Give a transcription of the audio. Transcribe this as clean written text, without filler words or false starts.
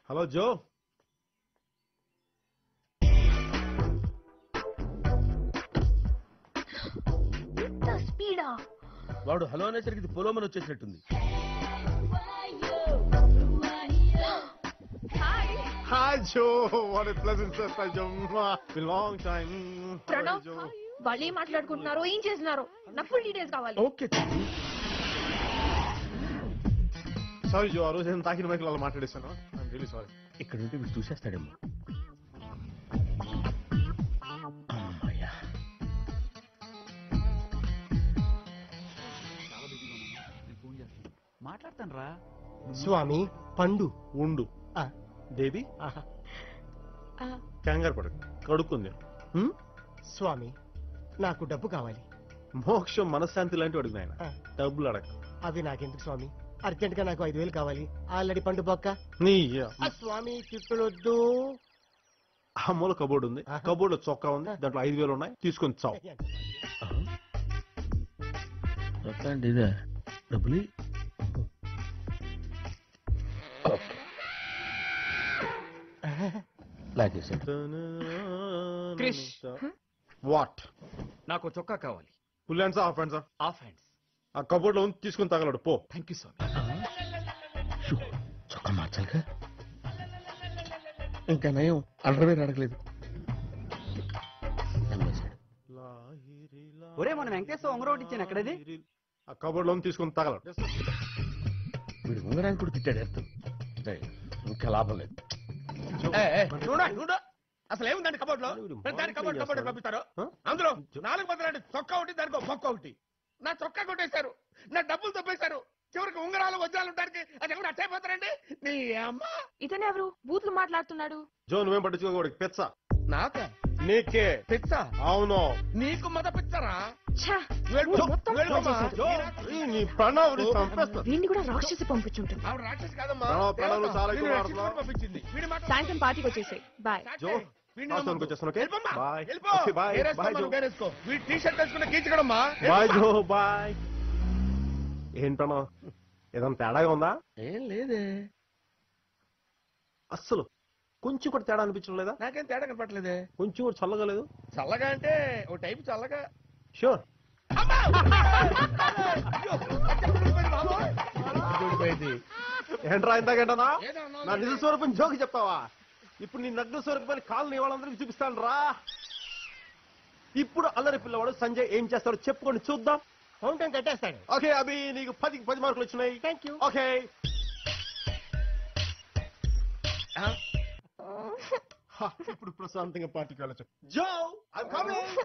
Hello జో. స్పీడా వాడు hello అనేసరికి ఇది పొలోమని వచ్చేసినట్టుంది. Hi Joe, what a pleasant surprise, Joe. Been long time. Pranav వాళ్ళు ఏం మాట్లాడుకుంటున్నారు, ఏం చేస్తున్నారు, నాకు ఫుల్ డీటెయిల్స్ కావాలి. ఓకే సారీ జో, ఆ రోజు నేను తాకిన మైకి అలా మాట్లాడేశాను. I'm really sorry. ఇక్కడ ఉంటే మీరు చూసేస్తాడేమో. అమ్మయ్యా. మాట్లాడతాను రా. స్వామి పండు ఉండు బేబీ. కంగారు పడకు, కడుక్కుంది. స్వామి నాకు డబ్బు కావాలి. మోక్షం మనశ్శాంతి లాంటి వాడికి నాయన. డబ్బులు అడగ. అవి నాకెందుకు స్వామి, అర్జెంట్ గా నాకు 5,000 కావాలి. ఆల్రెడీ పండు బొక్క. నీ స్వామి తిట్టులొద్దు. ఆ మూల కబోర్డు ఉంది, కబోర్డ్ లో చొక్కా ఉంది, దాంట్లో 5,000 ఉన్నాయి, తీసుకొని చావు. ఇదే డబ్బులు. క్రిష్, వాట్? నాకు చొక్కా కావాలి. Full hands half hands? Half hands. ఆ కబోర్డ్ లో ఉంది, తీసుకొని తగలడు పో. థ్యాంక్ యూ స్వామి. చొక్కా మార్చాలిగా. ఇంకా నయం అండర్వేర్ అడగలేదు. ఒరే మన వెంకటేశ్వర ఉంగరం ఒకటి ఇచ్చాను, ఎక్కడది? ఆ కబోర్డ్ లో తీసుకొని తగలడు. వీడు ఉంగరానికి కూడా తిట్టాడు. ఇంకా లాభం లేదు. అసలు ఏముందండి కబోర్డ్ లో? దాని కబోర్డ్ పంపిస్తారు. అందులో 4 బదులు చొక్కా ఒకటి, దానికి బొక్క ఒకటి. నా చొక్కా కొట్టేశారు, నా డబ్బులు తప్పేశారు. చివరికి ఉంగరాలు వజ్రాలు ఉండడానికి అది కూడా అట్టయిపోతారండి. నీ అమ్మ. ఇతను ఎవరు బూతులు మాట్లాడుతున్నాడు? జో నువ్వేం పట్టించుకోకూడదు. పెచ్చ నాకా? నీకే పిచ్చా? అవును. నీకు మత పిచ్చరా? వీడిని కూడా రాక్షసి పంపించుంటుంది. ఆవిడ రాక్షసి కాదమ్మా, ప్రణవ్ చాలా ఎక్కువ వీడిని వాడుతున్నావు. రక్షించుకొని పంపించింది. వీడి మాట సాయంత్రం పార్టీకి వచ్చేసాయి. బాయ్. జో వచ్చేస్తాను. వెళ్ళిపోమ్మా. బాయ్. వెళ్ళిపో. Okay, bye. వేరేసుకో, బాయ్ మనం జో. వేరేసుకో. వీడి టీ-షర్ట్ వేసుకున్న కీచుకోడమ్మా. బాయ్ జో. బాయ్. ఏంటన్నా ఏదన్నా తేడాగా ఉందా? ఏం లేదే. అస్సలు కొంచెం కూడా తేడా అనిపించడం లేదా? నాకేం తేడా కనపట్లేదే. కొంచెం కూడా చల్లగా లేదు? చల్లగా అంటే ఓ టైపు చల్లగా. షూర్. ఏంట్రా ఇందాకేంటనా నా నిజ స్వరూపం జోకి చెప్తావా? ఇప్పుడు నీ నగ్న స్వరూపం కాళ్ళని వాళ్ళందరికీ చూపిస్తాను రా. ఇప్పుడు అల్లరి పిల్లవాడు సంజయ్ ఏం చేస్తాడో చెప్పుకొని చూద్దాం. ఫౌంటైన్ కట్టేస్తాడు. ఓకే అభి, నీకు 10కి 10 మార్కులు వచ్చినాయి. Thank you. ఓకే ఇప్పుడు ప్రశాంతంగా పార్టీకి వెళ్ళచ్చు. జో ఐ యామ్ కమింగ్.